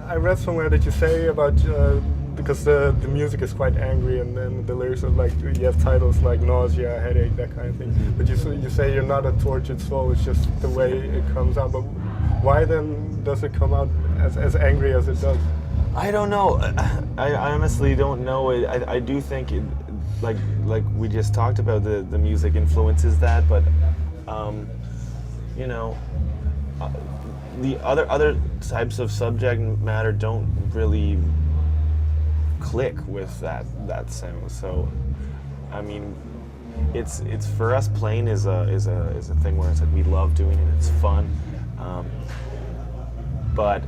I read somewhere that you say about because the music is quite angry, and then the lyrics are like you have titles like nausea, headache, that kind of thing. But you say you're not a tortured soul. It's just the way it comes out. But why then does it come out as angry as it does? I don't know. I honestly don't know. I do think it, like we just talked about, the music influences that, but you know, the other types of subject matter don't really click with that sound. So I mean, it's for us, playing is a thing where it's like we love doing it, it's fun, but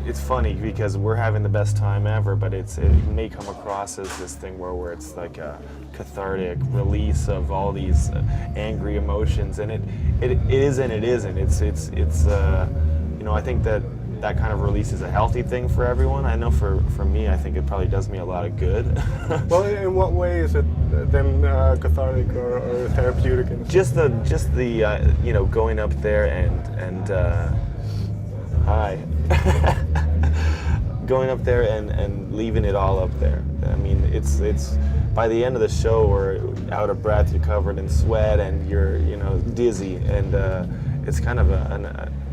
it's funny because we're having the best time ever, but it may come across as this thing where it's like a cathartic release of all these angry emotions, and it is and it isn't. It's you know, I think that kind of release is a healthy thing for everyone. I know for me, I think it probably does me a lot of good. Well, in what way is it then cathartic or therapeutic? Just the you know, going up there and hi. Going up there and leaving it all up there. I mean, it's by the end of the show, we're out of breath, you're covered in sweat, and you're, you know, dizzy, and it's kind of an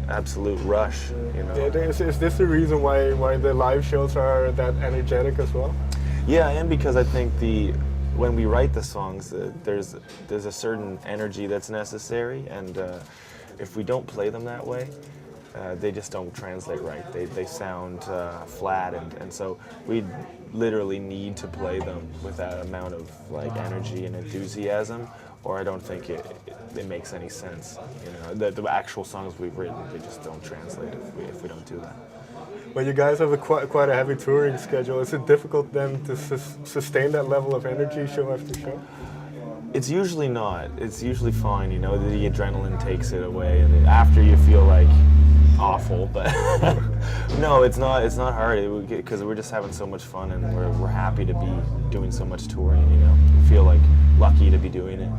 absolute rush, you know. Is this the reason why the live shows are that energetic as well? Yeah, and because I think when we write the songs, there's a certain energy that's necessary, and if we don't play them that way, they just don't translate right. They sound flat, and so we literally need to play them with that amount of like energy and enthusiasm, or I don't think it makes any sense. You know, the actual songs we've written, they just don't translate if we don't do that. Well, you guys have quite a heavy touring schedule. Is it difficult then to sustain that level of energy show after show? It's usually not. It's usually fine. You know, the adrenaline takes it away, and after you feel like awful, but no, it's not hard because we're just having so much fun, and we're happy to be doing so much touring. You know, we feel like lucky to be doing it.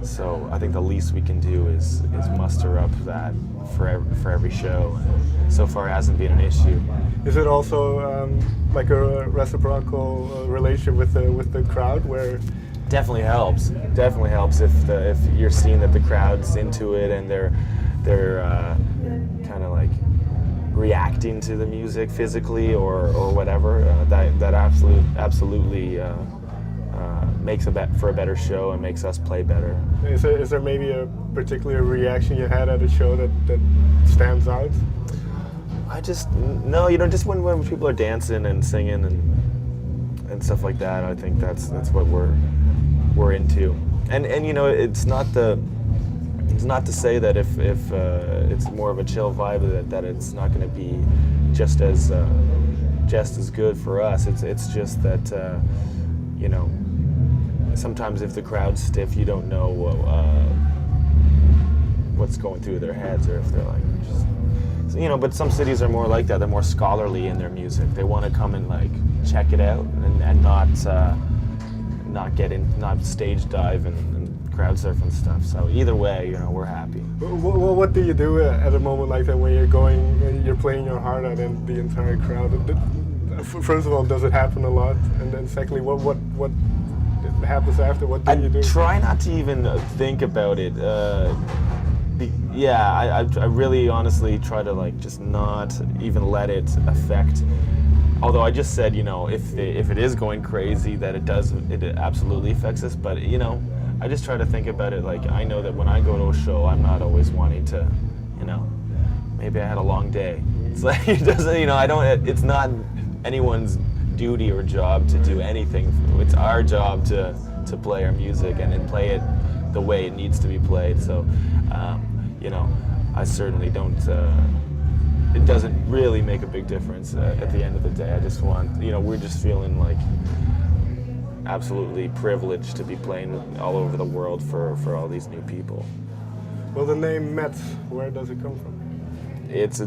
So I think the least we can do is muster up that for every show. And so far, it hasn't been an issue. Is it also like a reciprocal relationship with the crowd where? Definitely helps. Definitely helps if you're seeing that the crowd's into it and they're kind of like reacting to the music physically or whatever. That absolutely makes for a better show and makes us play better. Is there maybe a particular reaction you had at a show that stands out? No, you know, just when people are dancing and singing and stuff like that. I think that's what we're into, and you know, it's not to say that if it's more of a chill vibe that it's not going to be just as good for us. It's just that you know, sometimes if the crowd's stiff, you don't know what's going through their heads, or if they're like just, you know. But some cities are more like that. They're more scholarly in their music. They want to come and like check it out and not stage dive and crowd surf and stuff. So either way, you know, we're happy. Well, what do you do at a moment like that when you're playing your heart out and the entire crowd? First of all, does it happen a lot? And then secondly, what happens after? What do you do? I try not to even think about it. I really honestly try to like just not even let it affect. Although I just said, you know, if it is going crazy, that it absolutely affects us. But you know, I just try to think about it like, I know that when I go to a show, I'm not always wanting to, you know, maybe I had a long day. It's like it doesn't, you know, it's not anyone's duty or job to do anything. It's our job to play our music and play it the way it needs to be played. So, you know, I certainly don't. It doesn't really make a big difference at the end of the day. I just want, you know, we're just feeling like absolutely privileged to be playing all over the world for all these new people. Well, the name Metz, where does it come from? It's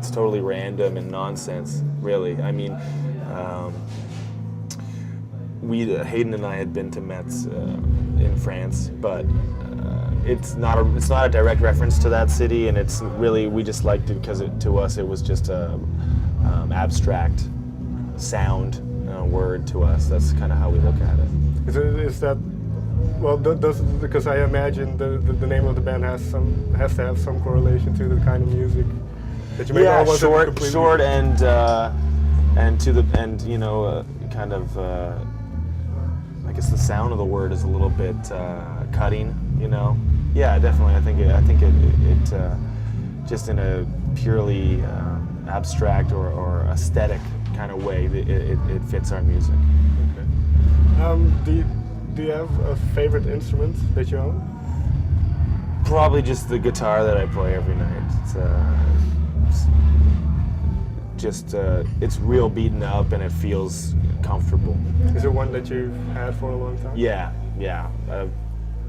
totally random and nonsense, really. I mean, Hayden and I had been to Metz in France, but it's not a direct reference to that city, and it's really, we just liked it because to us it was just a abstract sound word to us. That's kind of how we look at it. Is that well? Does because I imagine the name of the band has to have some correlation to the kind of music that you make. Yeah, almost short and to the kind of I guess the sound of the word is a little bit cutting. Yeah, definitely. I think it just in a purely abstract or aesthetic kind of way, it fits our music. Okay. Do you have a favorite instrument that you own? Probably just the guitar that I play every night. It's real beaten up and it feels comfortable. Is it one that you've had for a long time? Yeah.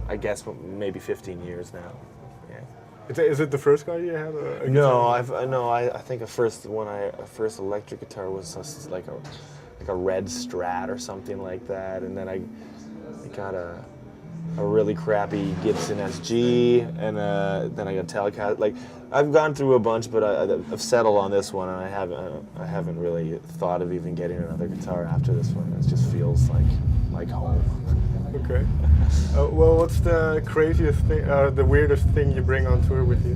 I guess maybe 15 years now. Yeah. Is it the first guitar you have? No, I think a first electric guitar was just like a red Strat or something like that, and then I got a really crappy Gibson SG, and then I got Telecaster. Like, I've gone through a bunch, but I've settled on this one, and I haven't really thought of even getting another guitar after this one. It just feels like home. Okay. Well, what's the craziest thing, the weirdest thing you bring on tour with you?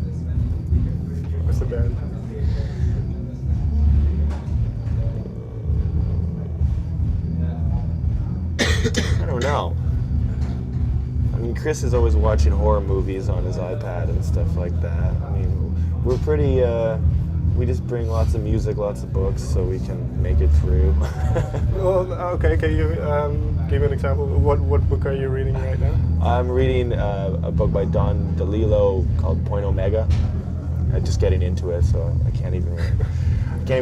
What's the band? I don't know. I mean, Chris is always watching horror movies on his iPad and stuff like that. I mean, we're pretty, we just bring lots of music, lots of books, so we can make it through. Well, okay, can you give me an example? What book are you reading right now? I'm reading a book by Don DeLillo called Point Omega. I'm just getting into it, so I can't even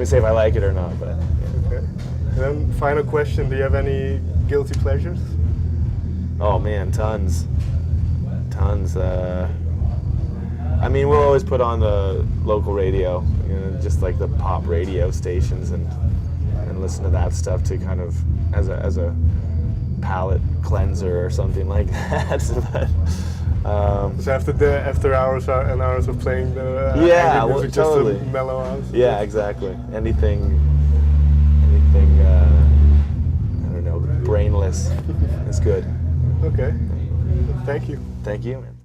say if I like it or not. But yeah. Okay. And then final question: do you have any guilty pleasures? Oh man, tons. I mean, we'll always put on the local radio, just like the pop radio stations, and listen to that stuff to kind of as a palate cleanser or something like that. So after hours and hours of playing the yeah, music, totally. just to mellow out. Yeah, exactly. Anything I don't know, brainless is good. Okay. Thank you. Thank you, man.